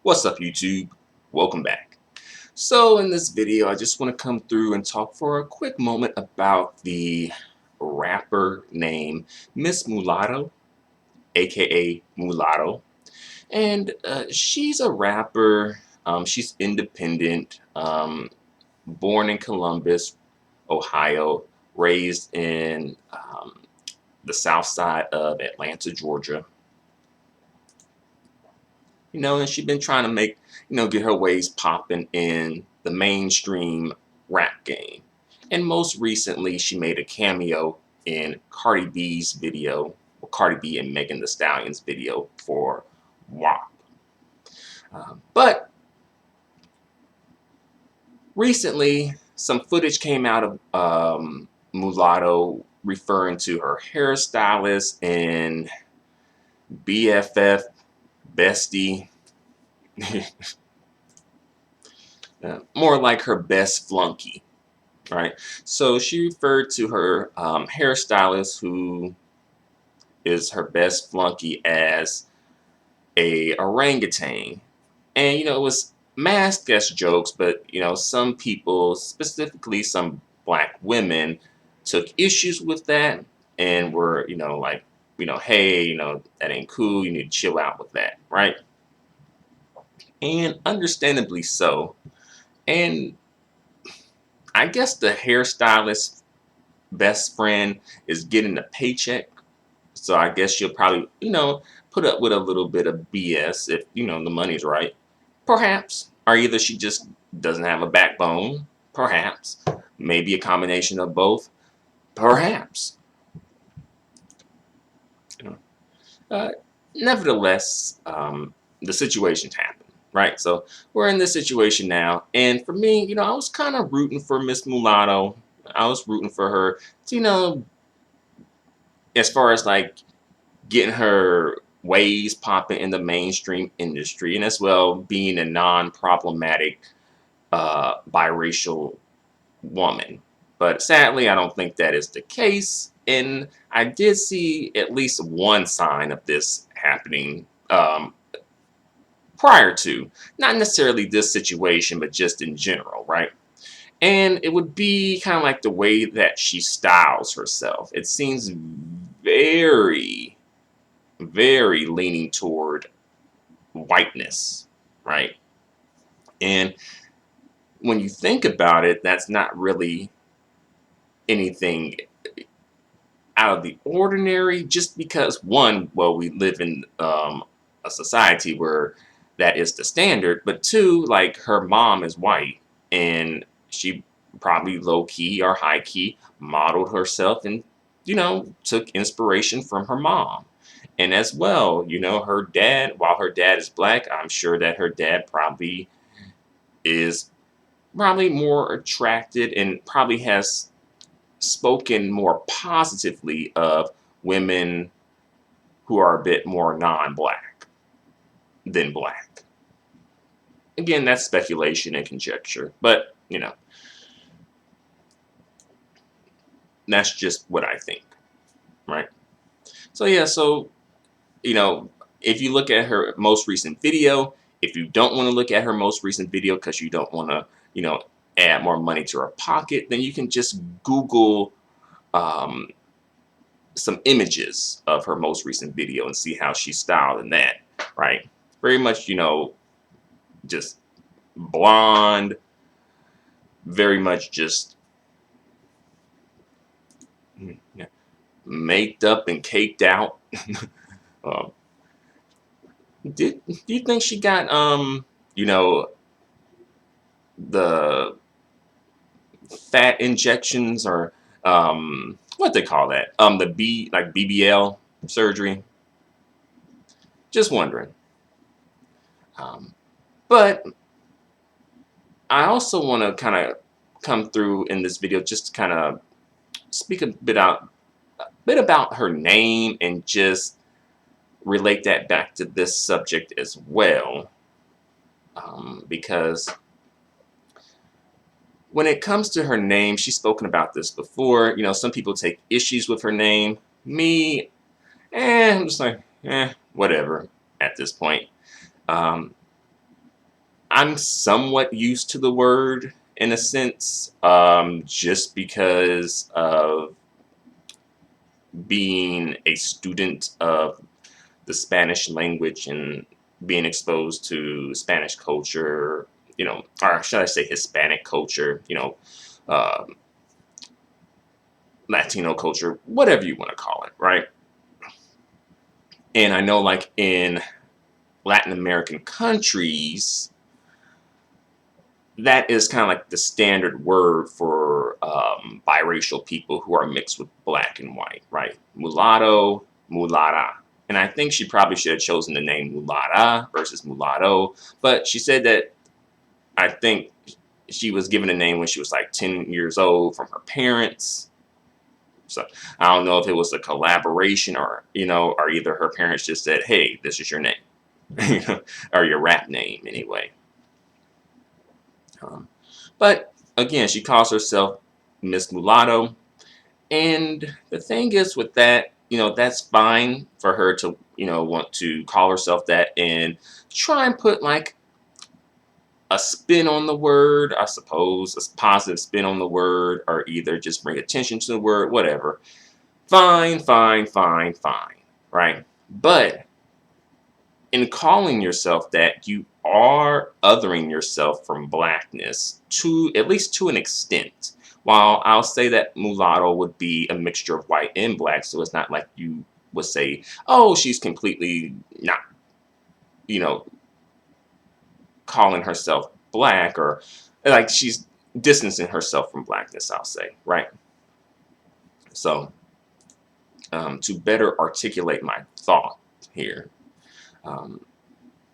What's up, YouTube? Welcome back. So in this video, I just want to come through and talk for a quick moment about the rapper named Miss Mulatto, aka Mulatto. And she's a rapper. She's independent, born in Columbus, Ohio, raised in the south side of Atlanta, Georgia. And she's been trying to make, get her ways popping in the mainstream rap game. And most recently, she made a cameo in Cardi B's video, or Cardi B and Megan Thee Stallion's video for WAP. But recently, some footage came out of Mulatto referring to her hairstylist and BFF, bestie, more like her best flunky, right? So she referred to her hairstylist, who is her best flunky, as a orangutan. And it was masked as jokes, but some people, specifically some black women, took issues with that and were, like, hey, that ain't cool. You need to chill out with that, right? And understandably so. And I guess the hairstylist best friend is getting a paycheck, so I guess she'll probably, put up with a little bit of BS if, the money's right. Perhaps. Or either she just doesn't have a backbone. Perhaps. Maybe a combination of both. Perhaps. You know. Uh, Nevertheless, the situation's happened, right? So we're in this situation now, and for me, I was kind of rooting for Miss Mulatto. I was rooting for her to, as far as like getting her ways popping in the mainstream industry, and as well being a non-problematic biracial woman. But sadly, I don't think that is the case, and I did see at least one sign of this happening prior to, not necessarily this situation, but just in general, right? And it would be kind of like the way that she styles herself. It seems very, very leaning toward whiteness, right? And when you think about it, that's not really anything out of the ordinary, just because, one, well, we live in a society where that is the standard, but two, like, her mom is white, and she probably low key or high key modeled herself and took inspiration from her mom. And as well, her dad, while her dad is black, I'm sure that her dad is probably more attracted and probably has spoken more positively of women who are a bit more non-black than black. Again, that's speculation and conjecture, but that's just what I think, right? So yeah, so if you look at her most recent video, if you don't want to look at her most recent video because you don't want to, add more money to her pocket, then you can just Google um, some images of her most recent video and see how she's styled in that, right? Very much, just blonde, very much just yeah, maked up and caked out. uh, do you think she got the fat injections, or what they call that, the BBL surgery? Just wondering. But I also want to kind of come through in this video just to kind of speak a bit about her name and just relate that back to this subject as well, because when it comes to her name, she's spoken about this before. Some people take issues with her name. Me, I'm just like, whatever at this point. Um, I'm somewhat used to the word in a sense, just because of being a student of the Spanish language and being exposed to Spanish culture, or should I say Hispanic culture, uh, Latino culture, whatever you want to call it, right? And I know, like in Latin American countries, that is kind of like the standard word for biracial people who are mixed with black and white, right? Mulatto, mulatta. And I think she probably should have chosen the name mulatta versus mulatto. But she said that I think she was given a name when she was like 10 years old from her parents. So I don't know if it was a collaboration or either her parents just said, hey, this is your name, or your rap name anyway. Um, but again, she calls herself Miss Mulatto. And the thing is with that, that's fine for her to, want to call herself that and try and put like a spin on the word, I suppose, a positive spin on the word, or either just bring attention to the word, whatever. Fine, fine, fine, fine, right? But in calling yourself that, you are othering yourself from blackness to at least to an extent. While I'll say that mulatto would be a mixture of white and black, so it's not like you would say, oh, she's completely not, you know, calling herself black, or like she's distancing herself from blackness, I'll say, right? So, to better articulate my thought here, um,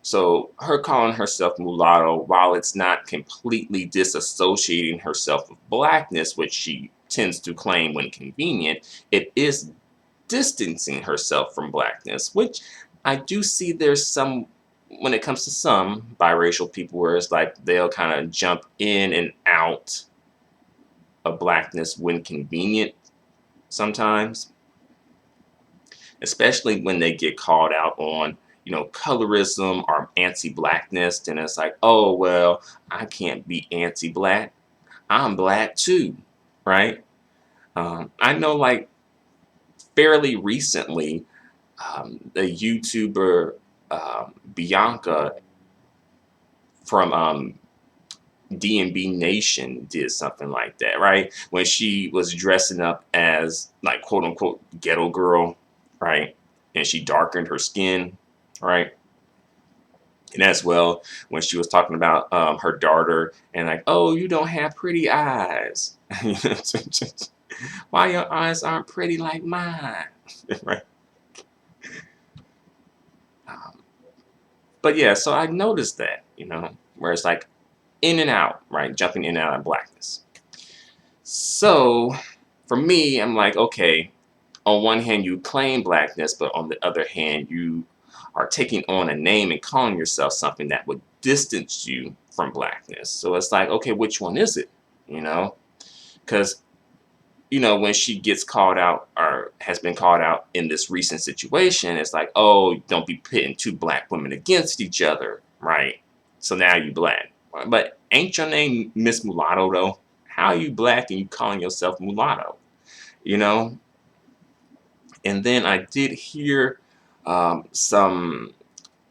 so her calling herself mulatto, while it's not completely disassociating herself with blackness, which she tends to claim when convenient, it is distancing herself from blackness, which I do see there's some, when it comes to some biracial people, where it's like they'll kind of jump in and out of blackness when convenient sometimes, especially when they get called out on, colorism or anti-blackness. And it's like, oh, well, I can't be anti-black. I'm black too, right? I know, like, fairly recently, the YouTuber Bianca from D&B Nation did something like that, right? When she was dressing up as, like, quote unquote ghetto girl, right? And she darkened her skin, right? And as well, when she was talking about her daughter and like, oh, you don't have pretty eyes. Why your eyes aren't pretty like mine? Right? Um, but yeah, so I noticed that, where it's like in and out, right? Jumping in and out of blackness. So for me, I'm like, okay, on one hand, you claim blackness, but on the other hand, you are taking on a name and calling yourself something that would distance you from blackness. So it's like, okay, which one is it? Because, when she gets called out or has been called out in this recent situation, it's like, oh, don't be pitting two black women against each other, right? So now you black. But ain't your name Miss Mulatto, though? How are you black and you calling yourself mulatto? You know? And then I did hear some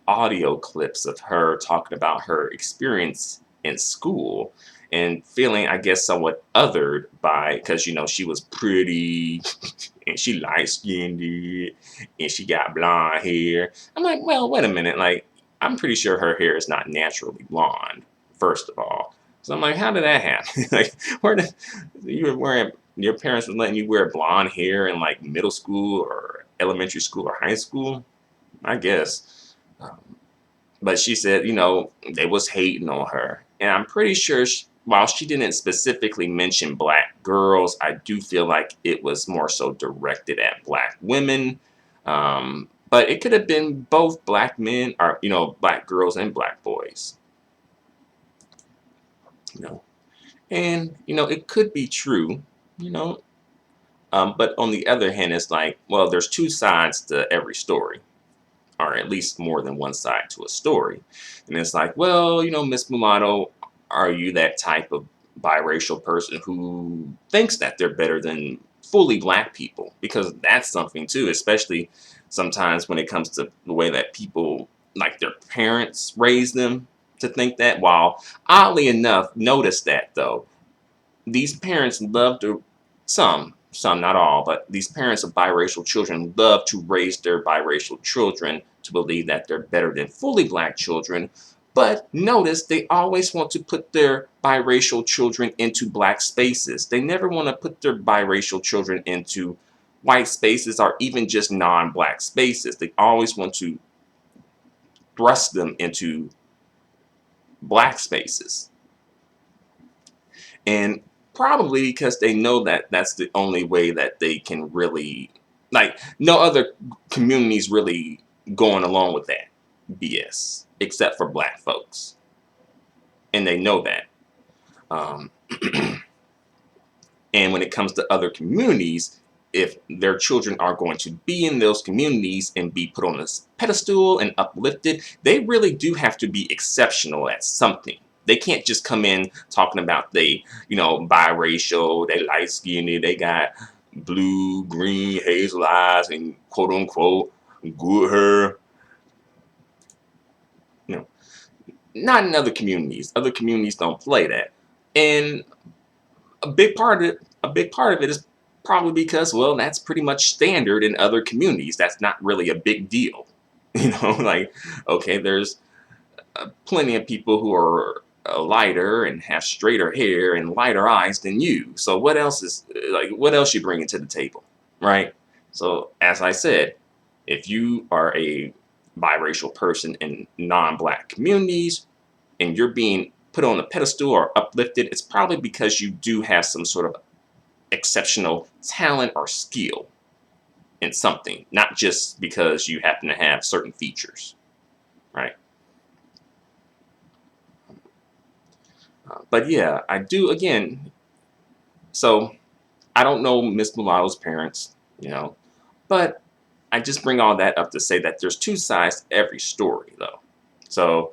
audio clips of her talking about her experience in school and feeling, I guess, somewhat othered by, because, she was pretty and she light skinned and she got blonde hair. I'm like, well, wait a minute. Like, I'm pretty sure her hair is not naturally blonde, first of all. So I'm like, how did that happen? Like, where did you were wearing, your parents were letting you wear blonde hair in like middle school or elementary school or high school? I guess. Um, but she said, they was hating on her. And I'm pretty sure, while she didn't specifically mention black girls, I do feel like it was more so directed at black women. But it could have been both black men, or, black girls and black boys. You know, and, it could be true, you know. But on the other hand, it's like, well, there's two sides to every story. or at least more than one side to a story. And it's like, well, Miss Mulatto, are you that type of biracial person who thinks that they're better than fully black people? Because that's something too, especially sometimes when it comes to the way that people, like their parents, raise them to think that. While oddly enough, notice that though, these parents love to, some, not all, but these parents of biracial children love to raise their biracial children to believe that they're better than fully black children. But notice they always want to put their biracial children into black spaces. They never want to put their biracial children into white spaces or even just non-black spaces. They always want to thrust them into black spaces. And probably because they know that that's the only way that they can really, like, no other communities really going along with that BS except for black folks. And they know that. Um, and when it comes to other communities, if their children are going to be in those communities and be put on this pedestal and uplifted, they really do have to be exceptional at something. They can't just come in talking about they, biracial, they light skinned, they got blue, green, hazel eyes, and quote unquote good hair. You know, not in other communities. Other communities don't play that, and a big part of it is probably because, well, that's pretty much standard in other communities. That's not really a big deal. Like, okay, there's plenty of people who are lighter and have straighter hair and lighter eyes than you. So what else you bringing to the table, right? So as I said, if you are a biracial person in non-black communities and you're being put on a pedestal or uplifted, it's probably because you do have some sort of exceptional talent or skill in something, not just because you happen to have certain features, right? But yeah, I do, again. So I don't know Miss Mulatto's parents, but I just bring all that up to say that there's two sides to every story, though. So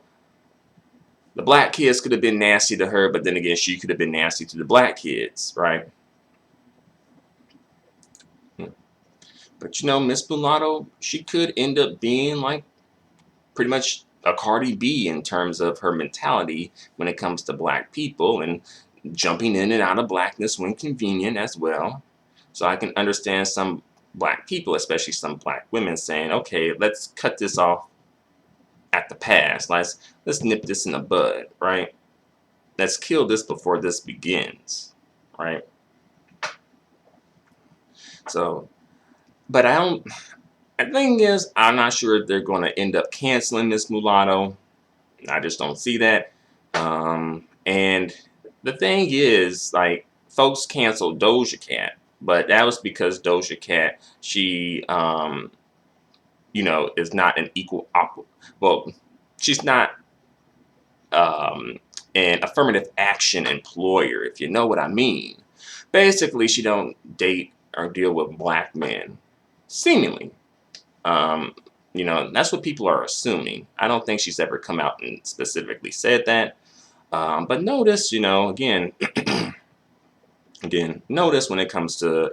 the black kids could have been nasty to her, but then again, she could have been nasty to the black kids, right? But Miss Mulatto, she could end up being like pretty much a Cardi B in terms of her mentality when it comes to black people and jumping in and out of blackness when convenient as well. So I can understand some black people, especially some black women, saying, okay, let's cut this off at the pass. Let's nip this in the bud, right? Let's kill this before this begins, right? So, but the thing is, I'm not sure if they're going to end up canceling Miss Mulatto. I just don't see that. And the thing is, like, folks canceled Doja Cat, but that was because Doja Cat, she, is not an well, she's not an affirmative action employer, if you know what I mean. Basically, she don't date or deal with black men, seemingly. Um, that's what people are assuming. I don't think she's ever come out and specifically said that. But notice, again, notice when it comes to,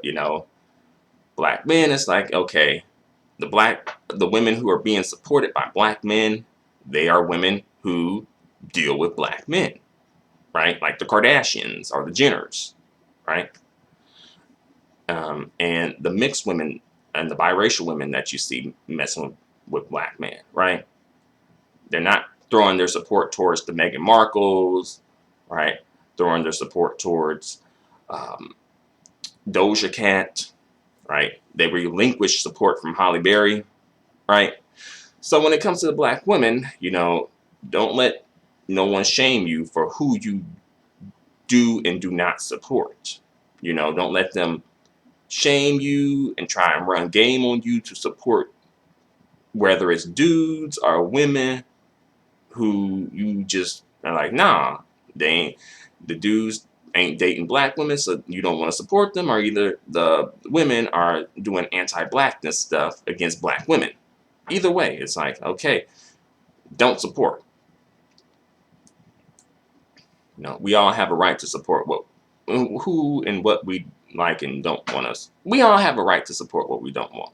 black men, it's like, okay, the women who are being supported by black men, they are women who deal with black men, right? Like the Kardashians or the Jenners, right? And the mixed women and the biracial women that you see messing with black men, right? They're not throwing their support towards the Meghan Markles, right? Throwing their support towards Doja Cat, right? They relinquished support from Halle Berry, right? So when it comes to the black women, don't let no one shame you for who you do and do not support. Don't let them shame you and try and run game on you to support, whether it's dudes or women who you just are like, nah, the dudes ain't dating black women, so you don't want to support them, or either the women are doing anti-blackness stuff against black women, Either way, it's like, okay, don't support. We all have a right to support who and what we like and don't want us. We all have a right to support what we don't want,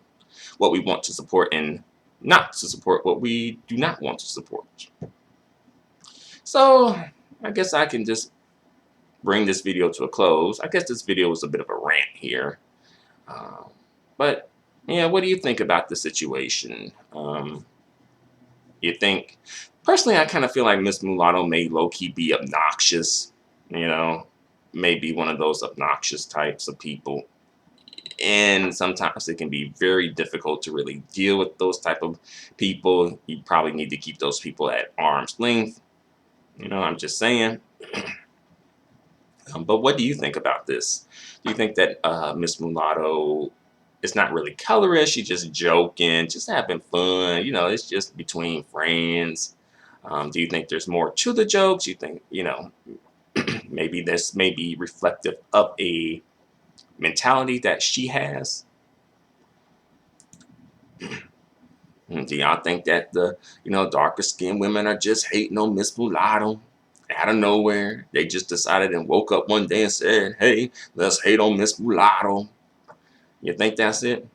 what we want to support, and not to support what we do not want to support. So I guess I can just bring this video to a close. I guess this video was a bit of a rant here. Um, but yeah, what do you think about the situation? You think, personally, I kind of feel like Miss Mulatto may low-key be obnoxious, maybe one of those obnoxious types of people. And sometimes it can be very difficult to really deal with those type of people. You probably need to keep those people at arm's length. I'm just saying. But what do you think about this? Do you think that Miss Mulatto is not really colorist? She's just joking, just having fun. It's just between friends. Do you think there's more to the jokes? You think, maybe this may be reflective of a mentality that she has? Do y'all think that the, darker skinned women are just hating on Miss Mulatto out of nowhere? They just decided and woke up one day and said, hey, let's hate on Miss Mulatto. You think that's it?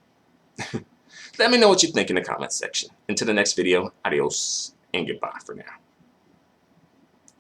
Let me know what you think in the comment section. Until the next video, adios and goodbye for now.